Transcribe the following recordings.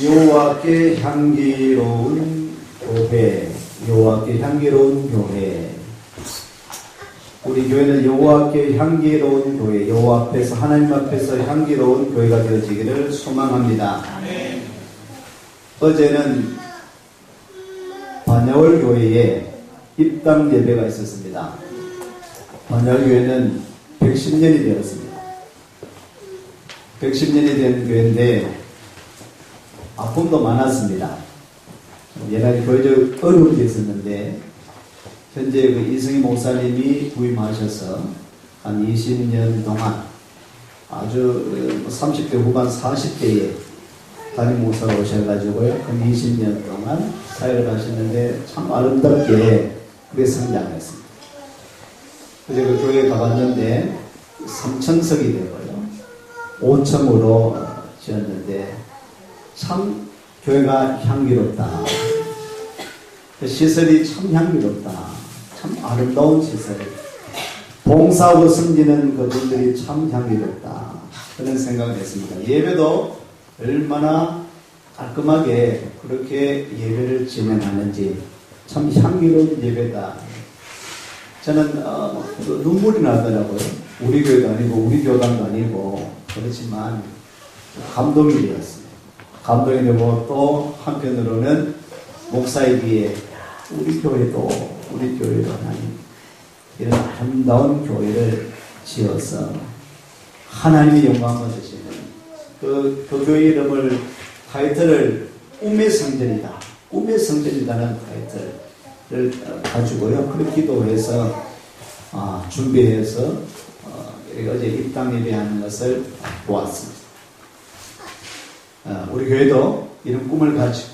여호와께 향기로운 교회, 여호와께 향기로운 교회. 우리 교회는 여호와께 향기로운 교회, 여호와 앞에서, 하나님 앞에서 향기로운 교회가 되어지기를 소망합니다. 어제는 반야월 교회에 입당 예배가 있었습니다. 반야월 교회는 110년이 되었습니다. 110년이 된 교회인데 아픔도 많았습니다. 옛날에 교회적 어려움이 있었는데 현재 그 이승희 목사님이 부임하셔서 한 20년 동안 아주 30대 후반 40대에 담임 목사로 오셔가지고요. 한 20년 동안 사역을 하셨는데 참 아름답게 그렇게 성장했습니다. 그래서 그 교회에 가봤는데 3천석이 되고요. 5층으로 지었는데 참 교회가 향기롭다. 시설이 참 향기롭다. 참 아름다운 시설. 봉사하고 섬기는 그분들이 참 향기롭다. 그런 생각을 했습니다. 예배도 얼마나 깔끔하게 그렇게 예배를 진행하는지 참 향기로운 예배다. 저는 눈물이 나더라고요. 우리 교회도 아니고 우리 교단도 아니고 그렇지만 감동이 되었습니다. 감동이 되고 또 한편으로는 목사이기에 우리 교회도 하나님 이런 아름다운 교회를 지어서 하나님의 영광을 주시는 그 교회 이름을 타이틀을 꿈의 성전이다. 꿈의 성전이라는 타이틀을 가지고요. 그렇게 기도해서 준비해서 어제 입당 예배하는 것을 보았습니다. 우리 교회도 이런 꿈을 가지고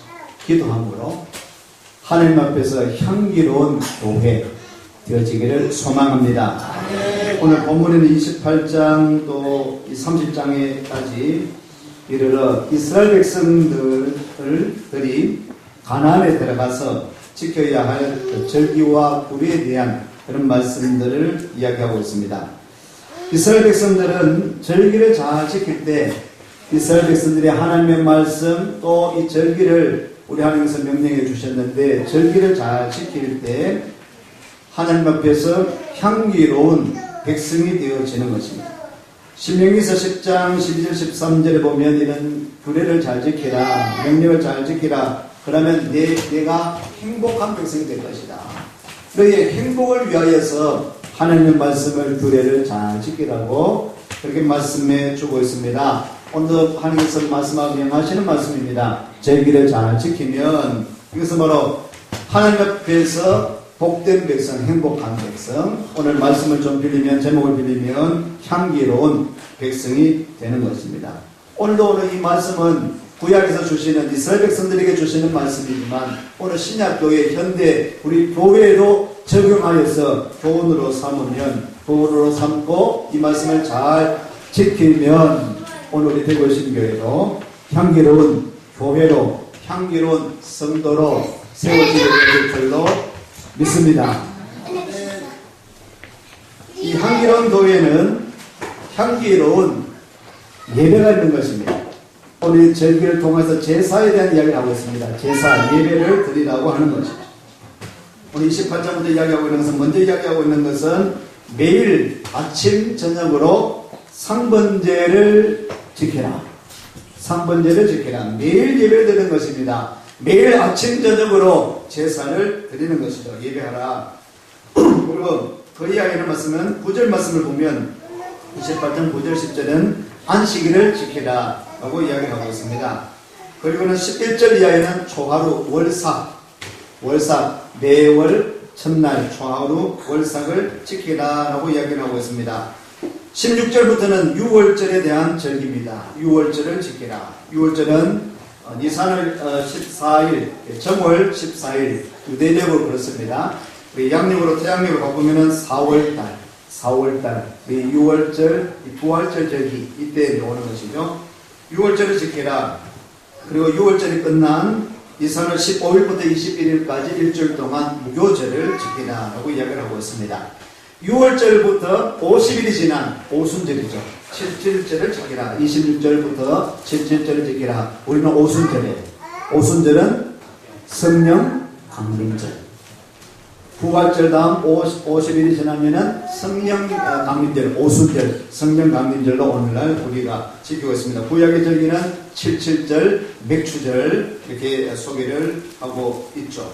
기도함으로 하나님 앞에서 향기로운 교회 되어지기를 소망합니다. 오늘 본문에는 28장 또 30장에까지 이르러 이스라엘 백성들이 가나안에 들어가서 지켜야 할 절기와 규례에 대한 그런 말씀들을 이야기하고 있습니다. 이스라엘 백성들은 절기를 잘 지킬 때 이스라엘 백성들이 하나님의 말씀 또 이 절기를 우리 하나님께서 명령해 주셨는데 절기를 잘 지킬 때 하나님 앞에서 향기로운 백성이 되어지는 것입니다. 신명기서 10장 12절 13절에 보면 이런 규례를 잘 지키라, 명령을 잘 지키라. 그러면 내가 행복한 백성이 될 것이다. 너희의 행복을 위하여서 하나님의 말씀을 규례를 잘 지키라고 그렇게 말씀해 주고 있습니다. 오늘 하나님께서 말씀하고 명하시는 말씀입니다. 절기를 잘 지키면 이것은 바로 하나님 앞에서 복된 백성, 행복한 백성. 오늘 말씀을 좀 빌리면, 제목을 빌리면 향기로운 백성이 되는 것입니다. 오늘 이 말씀은 구약에서 주시는 이스라엘 백성들에게 주시는 말씀이지만 오늘 신약교회 현대 우리 교회로 적용하여서 교훈으로 삼고 이 말씀을 잘 지키면 오늘 우리 대구 신교회로 향기로운 교회로 향기로운 성도로 세워지게 될 줄로 믿습니다. 이 향기로운 교회는 향기로운 예배가 있는 것입니다. 오늘 절기를 통해서 제사에 대한 이야기를 하고 있습니다. 제사, 예배를 드리라고 하는 것이죠. 오늘 28장부터 이야기하고 있는 것은, 먼저 이야기하고 있는 것은 매일 아침, 저녁으로 상번제를 지켜라. 상번제를 지켜라. 매일 예배를 드리는 것입니다. 매일 아침, 저녁으로 제사를 드리는 것이죠. 예배하라. 그리고 그 이야기하는 말씀은 9절 말씀을 보면 28장 9절 10절은 안식일을 지키라 라고 이야기하고 있습니다. 그리고는 11절 이하에는 초하루 월삭 매월 첫날 초하루 월삭을 지키라 라고 이야기를 하고 있습니다. 16절부터는 6월절에 대한 절기입니다. 6월절을 지키라. 6월절은 니산월 14일, 정월 14일 유대력으로 그렇습니다. 양력으로 태양력으로 바꾸면은 4월달, 6월절, 부활절 절기 이때 오는 것이죠. 6월절을 지키라. 그리고 6월절이 끝난 니산월 15일부터 21일까지 일주일 동안 무교절을 지키라 라고 이야기를 하고 있습니다. 6월절부터 50일이 지난 오순절이죠. 칠칠절을 지키라. 26절부터 칠칠절을 지키라. 우리는 오순절에, 오순절은 성령 강림절. 부활절 다음 50일이 지나면은 성령 강림절, 오순절, 성령 강림절로 오늘날 우리가 지키고 있습니다. 구약의 절기는 칠칠절, 맥추절 이렇게 소개를 하고 있죠.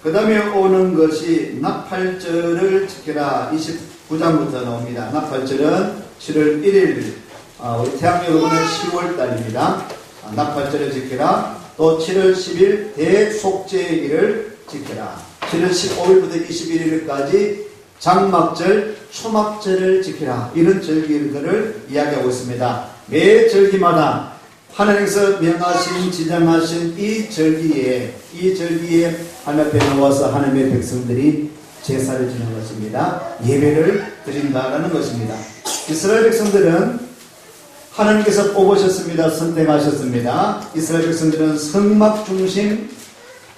그 다음에 오는 것이 나팔절을 지켜라. 29장부터 나옵니다. 나팔절은 7월 1일, 우리 태양 여러분은 10월달입니다. 나팔절을 지켜라. 또 7월 10일 대속죄일을 지켜라. 7월 15일부터 21일까지 장막절, 초막절을 지키라. 이런 절기들을 이야기하고 있습니다. 매 절기마다 하나님께서 명하신, 지정하신 이 절기에 하나님 앞에 나와서 하나님의 백성들이 제사를 지는 것입니다. 예배를 드린다라는 것입니다. 이스라엘 백성들은 하나님께서 뽑으셨습니다. 선택하셨습니다. 이스라엘 백성들은 성막 중심,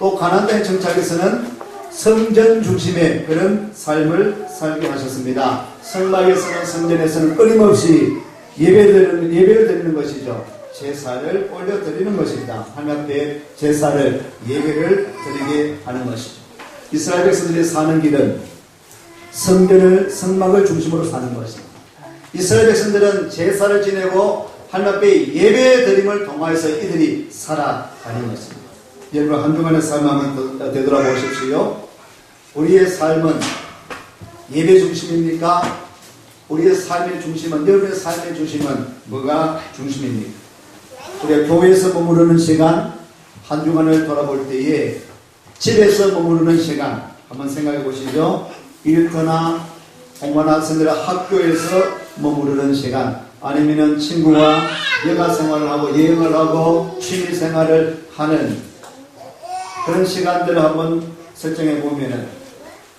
또 가나안 땅에 정착해서는 성전 중심의 그런 삶을 살게 하셨습니다. 성막에서는, 성전에서는 끊임없이 예배를 드리는 것이죠. 제사를 올려드리는 것입니다. 하나님 앞에 제사를, 예배를 드리게 하는 것이죠. 이스라엘 백성들이 사는 길은 성전을, 성막을 중심으로 사는 것입니다. 이스라엘 백성들은 제사를 지내고 하나님 앞에 예배 드림을 통하여서 이들이 살아가는 것입니다. 여러분 한 주간의 삶 한번 되돌아보십시오. 우리의 삶은 예배 중심입니까? 우리의 삶의 중심은, 여러분의 삶의 중심은 뭐가 중심입니까? 우리가 교회에서 머무르는 시간, 한 주간을 돌아볼 때에 집에서 머무르는 시간 한번 생각해 보시죠. 일터나 공부하는 학생들의 학교에서 머무르는 시간, 아니면은 친구와 여가 생활을 하고 여행을 하고 취미 생활을 하는 그런 시간들을 한번 설정해 보면은,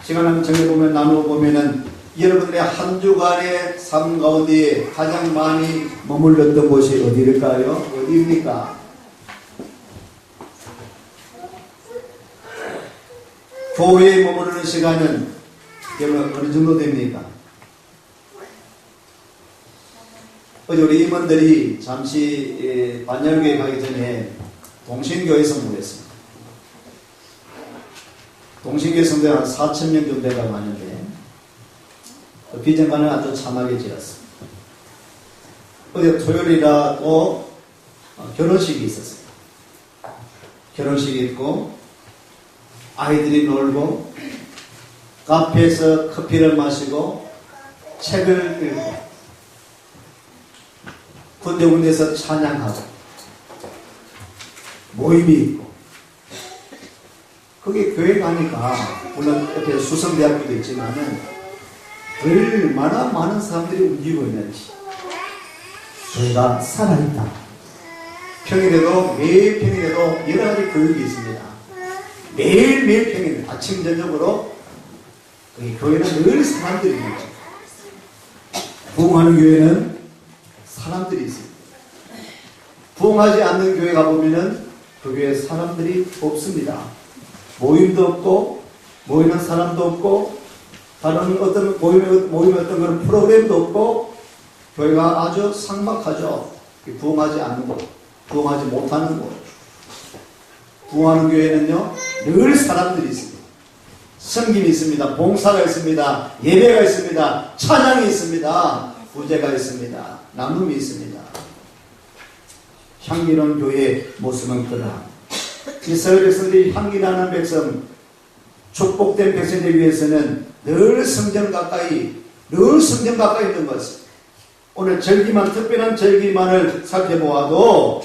시간 한번 정해 보면, 나누어 보면은 여러분들의 한 주간의 삶 가운데 가장 많이 머물렀던 곳이 어디일까요? 어디입니까? 교회에 머무르는 시간은 여러분 어느 정도 됩니까? 어제 우리 임원들이 잠시 반열교회 가기 전에 동신교회에서 모였습니다. 동신교회 성도가 한 4,000명 정도가 많은데 비전관을 아주 참하게 지었습니다. 어제 토요일이라 또 결혼식이 있었어요. 결혼식이 있고 아이들이 놀고 카페에서 커피를 마시고 책을 읽고 군데군데에서 찬양하고 모임이 있고, 거기 교회 가니까 물론 옆에 수성대학교도 있지만은 얼마나 많은 사람들이 움직이고 있는지, 교회가 살아있다. 평일에도, 매일 평일에도 여러 가지 교육이 있습니다. 매일매일 평일 아침 저녁으로 교회는 늘 사람들이 있죠. 부흥하는 교회는 사람들이 있습니다. 부흥하지 않는 교회 가보면은 그 교회에 사람들이 없습니다. 모임도 없고, 모이는 사람도 없고, 다른 어떤 모임의 어떤 그런 프로그램도 없고, 교회가 아주 삭막하죠. 부흥하지 않는 곳, 부흥하지 못하는 곳. 부흥하는 교회는요, 늘 사람들이 있습니다. 섬김이 있습니다. 봉사가 있습니다. 예배가 있습니다. 찬양이 있습니다. 구제가 있습니다. 나눔이 있습니다. 향기로운 교회의 모습은 그러합니다. 이스라엘 백성들이 향기나는 백성, 축복된 백성들 위해서는 늘 성전 가까이 있는 것입니다. 오늘 절기만, 특별한 절기만을 살펴보아도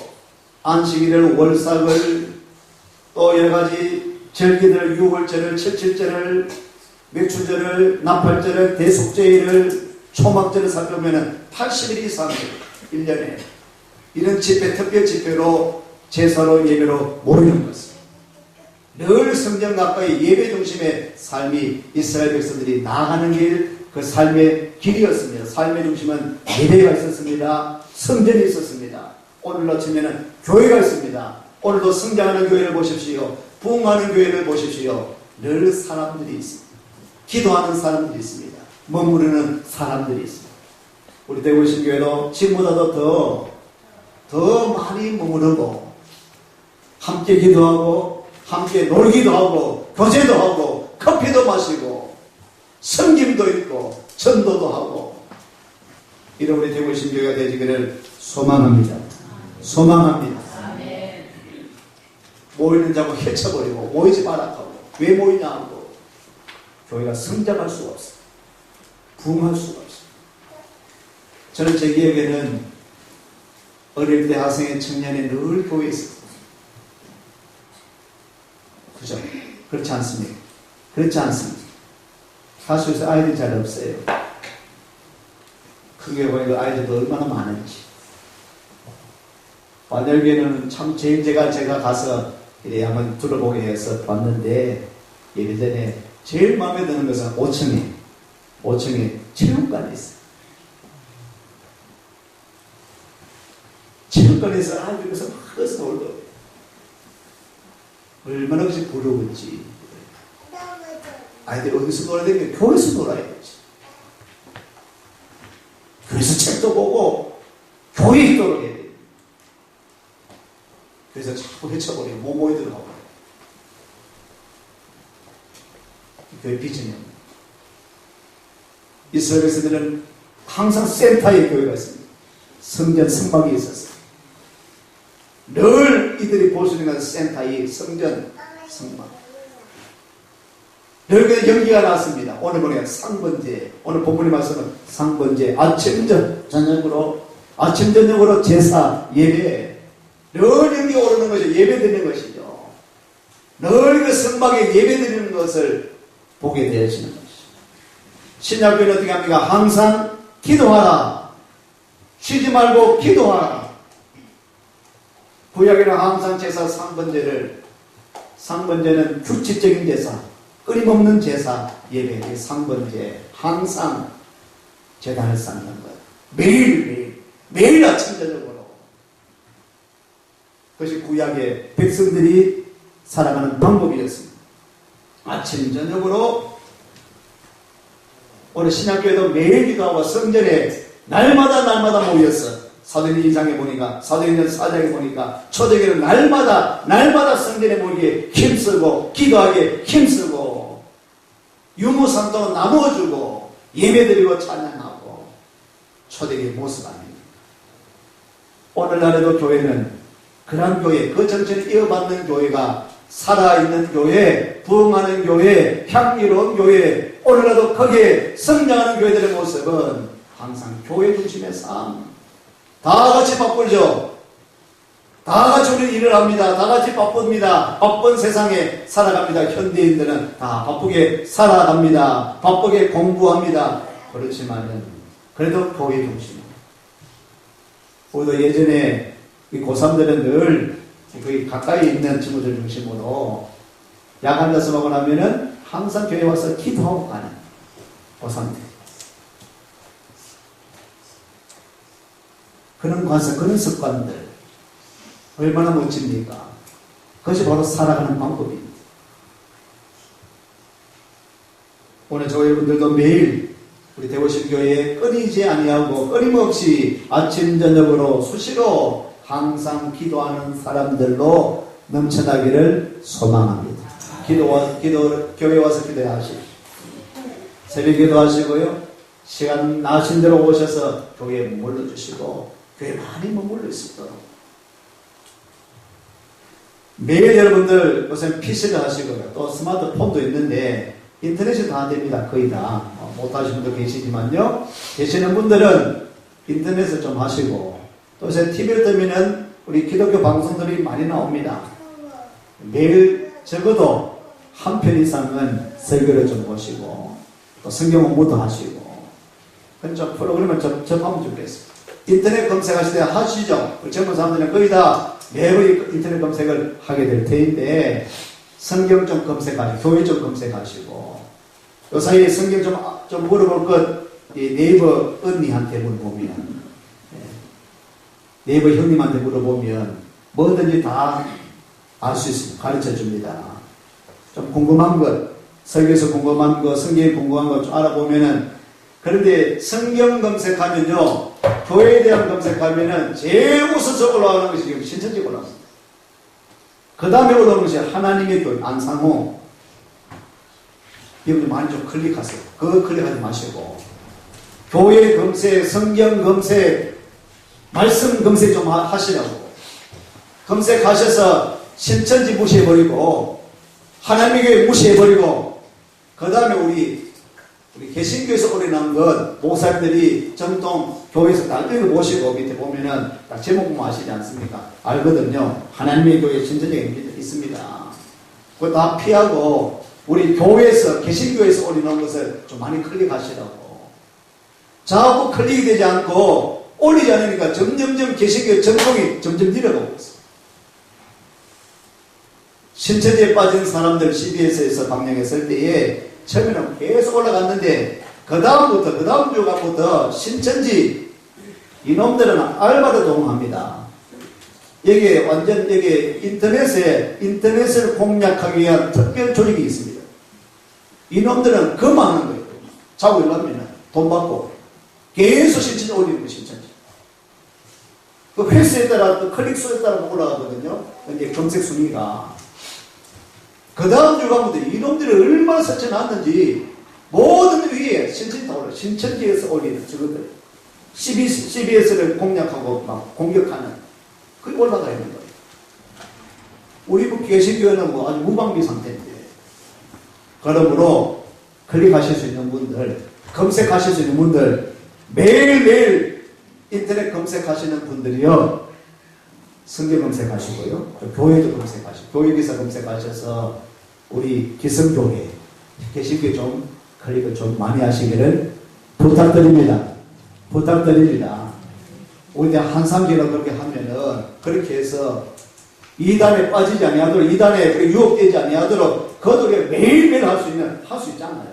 안식일을, 월삭을, 또 여러가지 절기들, 유월절을, 칠칠절을, 맥추절을, 나팔절을, 대속죄일을, 초막절을 살펴보면 80일 이상 1년에 이런 집회, 특별 집회로 제사로 예배로 모이는 것입니다. 늘 성전 가까이 예배 중심의 삶이 이스라엘 백성들이 나아가는 길, 그 삶의 길이었습니다. 삶의 중심은 예배가 있었습니다. 성전이 있었습니다. 오늘로 치면은 교회가 있습니다. 오늘도 성장하는 교회를 보십시오. 부흥하는 교회를 보십시오. 늘 사람들이 있습니다. 기도하는 사람들이 있습니다. 머무르는 사람들이 있습니다. 우리 대구신교회도 지금보다도 더 많이 머무르고 함께 기도하고 함께 놀기도 하고 교제도 하고 커피도 마시고 성김도 있고 전도도 하고 이런 우리 대구신교회가 되기를 소망합니다. 소망합니다. 모이는 자고 해쳐버리고 모이지 마라 하고 왜 모이냐 하고 교회가 성장할 수가 없어. 부흥할 수가 없어. 저는 제 기억에는 어릴 때 학생의 청년이 늘 교회에 있었어요. 그죠? 그렇지 않습니까? 그렇지 않습니다. 사실에서 아이들이 잘 없어요. 크게 보니까 아이들도 얼마나 많은지. 완열교회는 참 제일 제가 가서 이래 한번 둘러보게 해서 봤는데 예를 전에 제일 마음에 드는 것은 5층에 체육관이 있어요. 체육관에서 아이들에서 막 놀더라고요. 얼마나 그것이 부러운지. 아이들이 어디서 놀아야 되면 교회에서 놀아야지. 교회에서 책도 보고 교회에 있도록 해야 돼요. 그래서 자꾸 헤쳐버리고 모이도록 하고 교회 비전이요. 이스라엘에서는 항상 센터에 교회가 있습니다. 성전 성막이 있었어요. 늘 이들이 볼 수 있는 것은 센터에 성전 성막. 늘 그 연기가 나왔습니다. 오늘 보니까 상번제, 오늘 본문의 말씀은 상번제, 아침 저녁으로 제사 예배, 늘 연기가 오르는 것이 예배 드리는 것이죠. 늘 그 성막에 예배 드리는 것을 보게 되어지는 것이죠. 신약교회는 어떻게 합니까? 항상 기도하라. 쉬지 말고 기도하라. 구약에는 항상 제사 상번제는 규칙적인 제사, 끊임없는 제사, 예배, 상번제, 항상 제단을 쌓는 것. 매일 아침 저녁으로. 그것이 구약의 백성들이 살아가는 방법이었습니다. 아침 저녁으로 오늘 신약교회도 매일 기도하고 성전에 날마다 모였어. 사도행전 2장에 보니까, 사도행전 4장에 보니까, 초대교회는 날마다 성전에 모이게 힘쓰고, 기도하게 힘쓰고, 유무상도 나누어주고, 예배드리고 찬양하고, 초대교회의 모습 아닙니까? 오늘날에도 교회는 그런 교회, 그 정신을 이어받는 교회가 살아있는 교회, 부흥하는 교회, 향기로운 교회, 오늘날도 거기에 성장하는 교회들의 모습은 항상 교회 중심의 삶. 다 같이 바쁘죠. 다 같이 우리 일을 합니다. 다 같이 바쁩니다. 바쁜 세상에 살아갑니다. 현대인들은 다 바쁘게 살아갑니다. 바쁘게 공부합니다. 그렇지만은 그래도 교회 중심. 우리도 예전에 고3들은 늘 거기 가까이 있는 친구들 중심으로 약 앉아서 먹고 나면은 항상 교회 와서 기도하고 가는 고3들. 그런 관습, 그런 습관들 얼마나 멋집니까? 그것이 바로 살아가는 방법입니다. 오늘 저희 여러분들도 매일 우리 대구신교회에 끊이지 아니하고 끊임없이 아침 저녁으로 수시로 항상 기도하는 사람들로 넘쳐나기를 소망합니다. 교회 와서 기도하시고 새벽 기도하시고요. 시간 나신 대로 오셔서 교회에 머물러 주시고 교회 많이 머물러 있도록 매일 여러분들 무슨 PC를 하시고요. 또 스마트폰도 있는데 인터넷이 다 됩니다. 거의 다. 못하시는 분도 계시지만요. 계시는 분들은 인터넷을 좀 하시고 또 요새 TV를 뜨면은 우리 기독교 방송들이 많이 나옵니다. 매일 적어도 한 편 이상은 설교를 좀 보시고 또 성경 공부도 하시고 그런 프로그램을 좀 접하면 좋겠습니다. 인터넷 검색하실 때 하시죠. 젊은 사람들은 거의 다 매일 인터넷 검색을 하게 될 텐데 성경 좀 검색하시고 교회 좀 검색하시고 요 사이에 성경 좀 물어볼 것 네이버 언니한테 물어보면 네이버 형님한테 물어보면 뭐든지 다 알 수 있습니다. 가르쳐 줍니다. 좀 궁금한 것 설교에서 궁금한 것 성경에 궁금한 것 좀 알아보면은 그런데 성경 검색하면요, 교회에 대한 검색하면은 제일 우선적으로 올라가는 것이 지금 신천지가 올라갑니다. 그 다음에 올라오는 것이 하나님의 교회, 안상호. 여러분 많이 좀 클릭하세요. 그거 클릭하지 마시고. 교회 검색, 성경 검색, 말씀 검색 좀 하시라고. 검색하셔서 신천지 무시해버리고, 하나님의 교회 무시해버리고, 그 다음에 우리 개신교에서 오래 나온 것, 목사님들이 정통 교회에서 다 읽어보시고 밑에 보면은 딱 제목 보면 아시지 않습니까? 알거든요. 하나님의 교회 신천지가 있습니다. 그거 다 피하고, 우리 교회에서, 개신교에서 오래 나온 것을 좀 많이 클릭하시라고. 자꾸 클릭이 되지 않고, 올리지 않으니까 점점점 개신교의 전통이 점점 내려가고 있어요. 신천지에 빠진 사람들 CBS에서 방영했을 때에 처음에는 계속 올라갔는데 그 다음 주간부터 신천지 이놈들은 알바도 동원합니다. 여기에 완전 인터넷을 공략하기 위한 특별 조직이 있습니다. 이놈들은 그만하는 거예요. 자고 일어나면 돈 받고 계속 신천지 올리는 거예요. 신천지. 그 횟수에 따라 또 클릭 수에 따라 올라가거든요. 이제 검색 순위가. 그 다음 주간부터 이놈들이 얼마나 설쳐놨는지 모든 위에 신천지 다 올라요. 신천지에서 올리는 저것들. CBS를 공략하고 막 공격하는 그게 올라가 있는 거예요. 우리 개신교회는 뭐 아주 무방비 상태인데. 그러므로 클릭하실 수 있는 분들, 검색하실 수 있는 분들, 매일매일 인터넷 검색하시는 분들이요. 성경 검색하시고요. 교회도 검색하시고, 교회 기사 검색하셔서 우리 기성교회, 개신교회 좀 클릭을 좀 많이 하시기를 부탁드립니다. 우리 한상기가 그렇게 하면은, 그렇게 해서 이단에 빠지지 아니하도록, 이단에 유혹되지 아니하도록, 그들이 매일매일 할 수 있잖아요.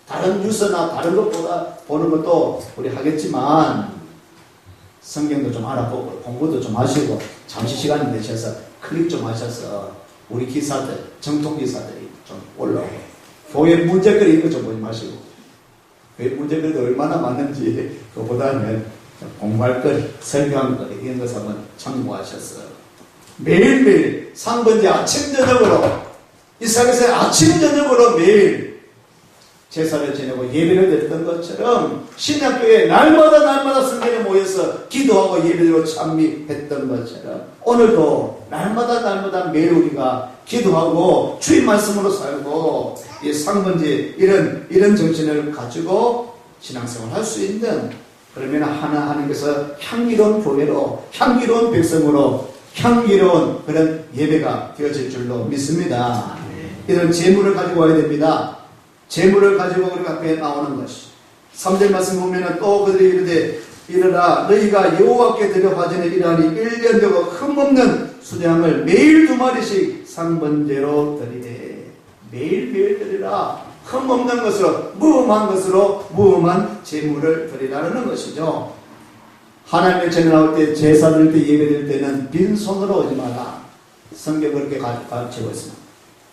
다른 뉴스나 다른 것보다 보는 것도 우리 하겠지만, 성경도 좀 알아보고, 공부도 좀 하시고, 잠시 시간 내셔서 클릭 좀 하셔서, 우리 기사들, 정통 기사들이 좀 올라오고, 교회 문제거리 이거 좀 보지 마시고, 교회 문제거리도 얼마나 많은지, 그보다는 공부할 거리, 설교할 거리, 이런 것을 한번 참고하셔서, 매일매일 상번제 아침, 저녁으로, 이스라엘에서 아침, 저녁으로 매일 제사를 지내고 예배를 드렸던 것처럼 신약교회 날마다 성전에 모여서 기도하고 예배드리고 찬미했던 것처럼 오늘도 날마다 매일 우리가 기도하고 주의 말씀으로 살고 이 상번제 이런 정신을 가지고 신앙생활을 할 수 있는, 그러면 하나님께서 향기로운 교회로, 향기로운 백성으로, 향기로운 그런 예배가 되어질 줄로 믿습니다. 이런 재물을 가지고 와야 됩니다. 재물을 가지고 우리 앞에 나오는 것이 3절 말씀 보면은 또 그들이 이르되 이르라 너희가 여호와께 드려 바치는 이러하니 1년 되고 흠없는 수량을 매일 2마리씩 상번제로 드리되, 매일매일 드리라. 흠없는 것으로, 무음한 것으로 무음한 재물을 드리라는 것이죠. 하나님의 전에 나올 때, 제사 드릴 때, 예배 드릴 때는 빈손으로 오지 마라. 성경 그렇게 가르치고 있습니다.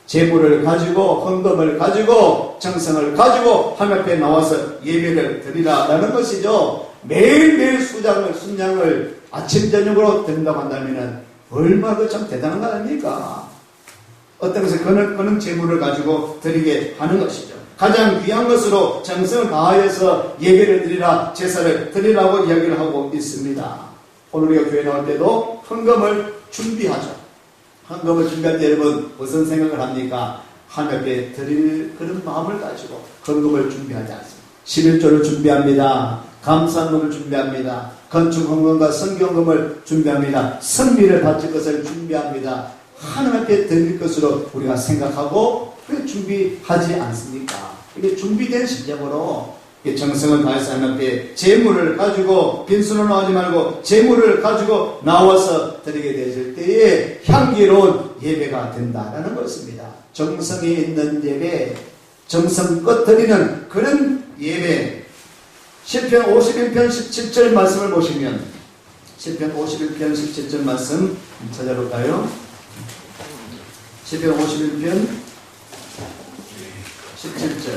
재물을 가지고, 헌금을 가지고, 정성을 가지고 하나님 앞에 나와서 예배를 드리라라는 것이죠. 매일매일 순양을 아침 저녁으로 드린다고 한다면 얼마나 참 대단한 거 아닙니까? 어떤 것을 그런 재물을 가지고 드리게 하는 것이죠. 가장 귀한 것으로 정성을 다하여서 예배를 드리라, 제사를 드리라고 이야기를 하고 있습니다. 오늘 우리가 교회 나올 때도 헌금을 준비하죠. 헌금을 준비할 때 여러분 무슨 생각을 합니까? 하나님 앞에 드릴 그런 마음을 가지고 헌금을 준비하지 않습니다. 11조를 준비합니다. 감사금을 준비합니다. 건축헌금과 성경금을 준비합니다. 선비를 바칠 것을 준비합니다. 하나님 앞에 드릴 것으로 우리가 생각하고 그렇게 준비하지 않습니까? 이게 준비된 심정으로 정성을 다해서 하나님 앞에 재물을 가지고 빈손으로 나오지 말고 재물을 가지고 나와서 드리게 되실 때에 향기로운 예배가 된다라는 것입니다. 정성이 있는 예배, 정성껏 드리는 그런 예배. 시편 51편 17절 말씀을 보시면, 시편 51편 17절 말씀 찾아볼까요? 시편 51편 17절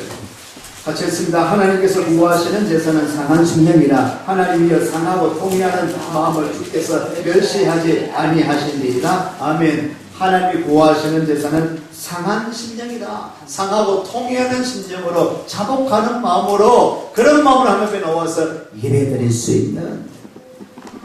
같이 했습니다. 하나님께서 구하시는 제사는 상한 심령이라. 하나님이여 상하고 통회하는 마음을 주께서 멸시하지 아니하신리이다. 아멘. 하나님이 구하시는 제사는 상한 심령이다. 상하고 통회하는 심령으로 자복하는 마음으로, 그런 마음으로 하나님 앞에 나와서 예배드릴 수 있는,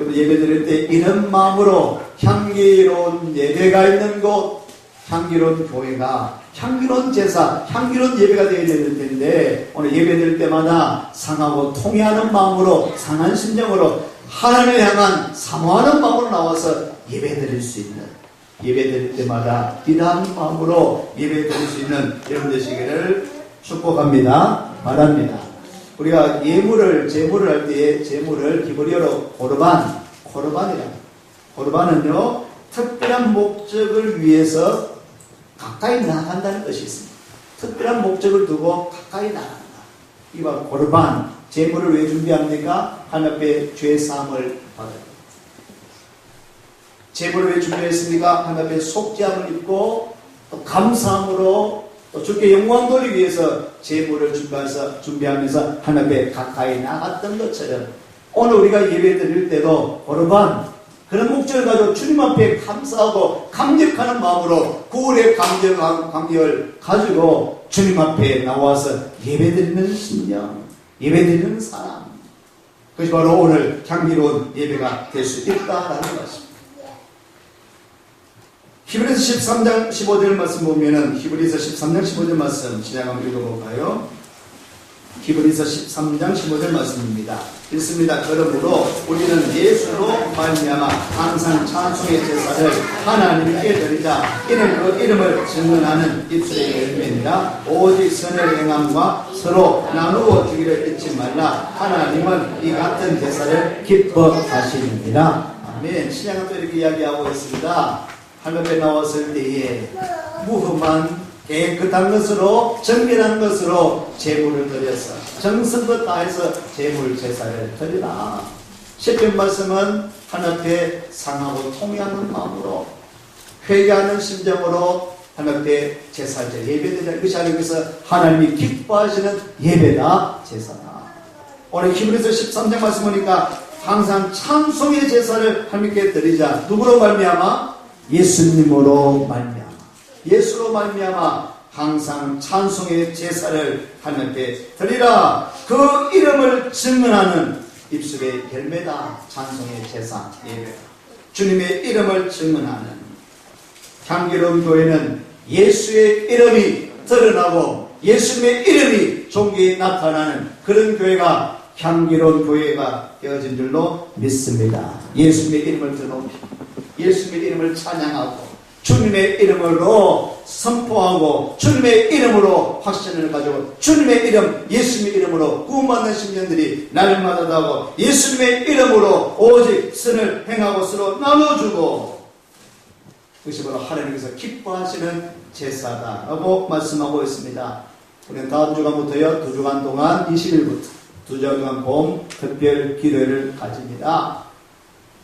예배드릴 때 이런 마음으로 향기로운 예배가 있는 곳, 향기로운 교회가, 향기로운 제사, 향기로운 예배가 되어야 될 텐데, 오늘 예배드릴 때마다 상하고 통회하는 마음으로, 상한 심령으로 하나님을 향한 사모하는 마음으로 나와서 예배드릴 수 있는, 예배드릴 때마다 이러한 마음으로 예배드릴 수 있는 여러분 되시기를 축복합니다. 바랍니다. 우리가 제물을 할 때에 제물을 히브리어로 코르반이라고. 코르반은요, 특별한 목적을 위해서 가까이 나간다는 것이 있습니다. 특별한 목적을 두고 가까이 나간다. 이와 코르반, 제물을 왜 준비합니까? 하나님 앞에 죄 사함을 받아요. 제물을 왜 준비했습니까? 하나님 앞에 속죄함을 입고 또 감사함으로 또 주께 영광 돌리기 위해서 제물을 준비하면서 하나님 앞에 가까이 나갔던 것처럼, 오늘 우리가 예배 드릴 때도 코르반, 그런 목적을 가지고 주님 앞에 감사하고 감격하는 마음으로 구원의 감격을 가지고 주님 앞에 나와서 예배드리는 심령, 예배드리는 사람, 그것이 바로 오늘 향기로운 예배가 될 수 있다라는 것입니다. 히브리서 13장 15절 말씀 보면은, 히브리서 13장 15절 말씀 시작 한번 읽어볼까요? 히브리서 13장 15절 말씀입니다. 읽습니다. 그러므로 우리는 예수로 말미암아 항상 찬송의 제사를 하나님께 드리자. 이는 그 이름을 증언하는 입술의 열매니라. 오직 선을 행함과 서로 나누어 주기를 잊지 말라. 하나님은 이 같은 제사를 기뻐하시느니라. 아멘. 신약은 또 이렇게 이야기하고 있습니다. 하나님 앞에 나왔을 때에 무흠한 깨끗한 것으로, 정결한 것으로 제물을 드려서 정성껏 다해서 제물 제사를 드리라. 시편 말씀은 하나님 앞에 상하고 통회하는 마음으로, 회개하는 심정으로 하나님 앞에 제사를 예배드리라. 이것이 여기서 하나님이 기뻐하시는 예배다, 제사다. 오늘 히브리서 13장 말씀 보니까 항상 찬송의 제사를 하나님께 드리자. 누구로 말미암아? 예수님으로 말미암아. 예수로 말미암아 항상 찬송의 제사를 하나님 앞에 드리라. 그 이름을 증언하는 입술의 열매다. 찬송의 제사, 예배. 주님의 이름을 증언하는 향기로운 교회는 예수의 이름이 드러나고 예수님의 이름이 종교에 나타나는 그런 교회가 향기로운 교회가 되어진 줄로 믿습니다. 예수님의 이름을 드높이고 예수님의 이름을 찬양하고 주님의 이름으로 선포하고 주님의 이름으로 확신을 가지고 주님의 이름, 예수님의 이름으로 구원받는 심령들이 날마다 하고 예수님의 이름으로 오직 선을 행하고 서로 나눠주고, 그것이 바로 하나님께서 기뻐하시는 제사다라고 말씀하고 있습니다. 우리는 다음 주간부터요, 2주간 동안 20일부터 2주간 봄 특별 기도회를 가집니다.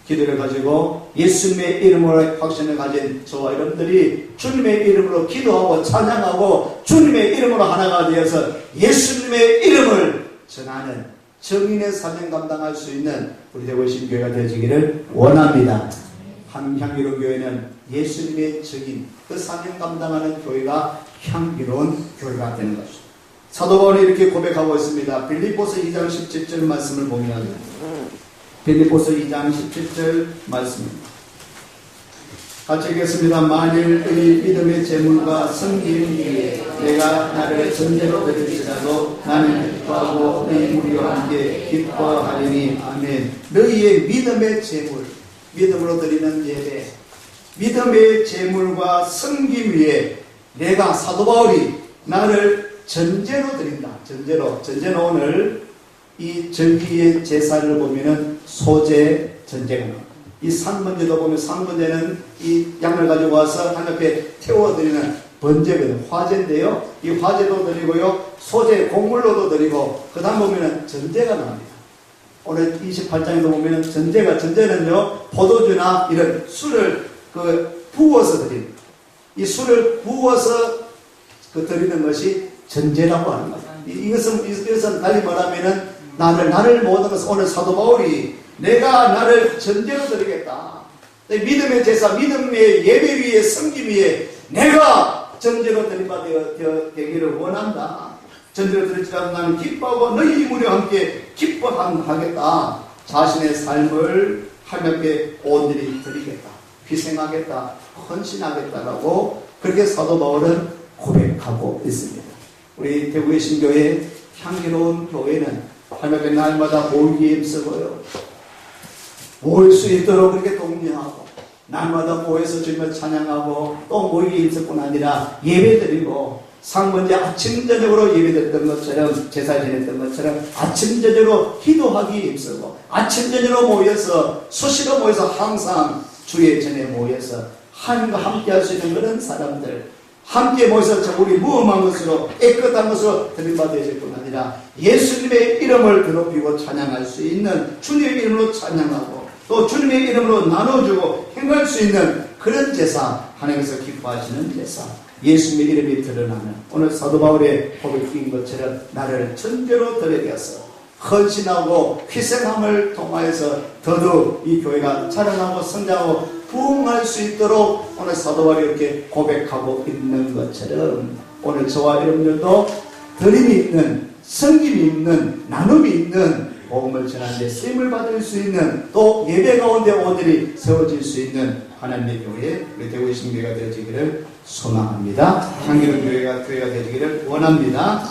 기도를 가지고 예수님의 이름으로 확신을 가진 저와 여러분들이 주님의 이름으로 기도하고 찬양하고 주님의 이름으로 하나가 되어서 예수님의 이름을 전하는 정인의 사명 감당할 수 있는 우리 대구신 교회가 되어지기를 원합니다. 향기로운 교회는 예수님의 정인, 그 사명 감당하는 교회가 향기로운 교회가 되는 것입니다. 사도 바울이 이렇게 고백하고 있습니다. 빌립보서 2장 17절 말씀을 보면, 빌립보서 2장 17절 말씀입니다. 같이 읽겠습니다. 만일 의 믿음의 제물과 성김 위에 내가 나를 전제로 드릴지라도 나는 기뻐하고 네 무리와 함께 기뻐하리니. 아멘. 너희의 믿음의 제물, 믿음으로 드리는 예배, 믿음의 제물과 성김 위에 내가 사도 바울이 나를 전제로 드린다. 전제는 오늘 이 절기의 제사를 보면은 소제, 전제가 나옵니다. 이 상번제도 보면 상번제는 이 양을 가지고 와서 하나님 앞에 태워드리는 번제거든, 화제인데요. 이 화제도 드리고요, 소제, 곡물로도 드리고, 그 다음 보면은 전제가 나옵니다. 오늘 28장에도 보면은 전제는요, 포도주나 이런 술을 부어서 드립니다. 이 술을 부어서 드리는 것이 전제라고 하는 겁니다. 이것은 달리 말하면은 나를 모든 것은 오늘 사도 바울이 내가 나를 전제로 드리겠다. 내 믿음의 제사, 믿음의 예배 위에 섬김 위에 내가 전제로 드린 바 되기를 원한다. 전제로 드릴지라도 나는 기뻐하고 너희 이무리와 함께 기뻐하겠다. 자신의 삶을 하나님께 온전히 드리겠다. 희생하겠다. 헌신하겠다라고 그렇게 사도 바울은 고백하고 있습니다. 우리 대구의 신교회 향기로운 교회는 하나님께 날마다 모이기에 힘쓰고요. 모일 수 있도록 그렇게 독려하고 날마다 모여서 주님을 찬양하고 또 모이기에 힘쓸 뿐 아니라 예배드리고 상번제 아침 저녁으로 예배드렸던 것처럼 제사 지냈던 것처럼 아침 저녁으로 기도하기에 힘쓰고 아침 저녁으로 모여서 수시로 모여서 항상 주의 전에 모여서 하나님과 함께 할 수 있는 그런 사람들 함께 모여서 우리 무엄한 것으로 깨끗한 것으로 드림받으실 뿐 아니라 예수님의 이름을 드높이고 찬양할 수 있는 주님의 이름으로 찬양하고 또 주님의 이름으로 나눠주고 행할 수 있는 그런 제사 하나님께서 기뻐하시는 제사 예수님의 이름이 드러나는 오늘 사도 바울의 고백인 것처럼 나를 전제로 드려서 헌신하고 희생함을 통하여서 더더욱 이 교회가 자라나고 성장하고 부흥할 수 있도록 오늘 사도 바울이 이렇게 고백하고 있는 것처럼 오늘 저와 여러분들도 드림이 있는 성김이 있는 나눔이 있는 복음을 전하는 데 쓰임을 받을 수 있는 또 예배 가운데 온전히 세워질 수 있는 하나님의 교회 우리 대구의 신교회가 되어지기를 소망합니다. 향기로운 교회가 되어지기를 원합니다.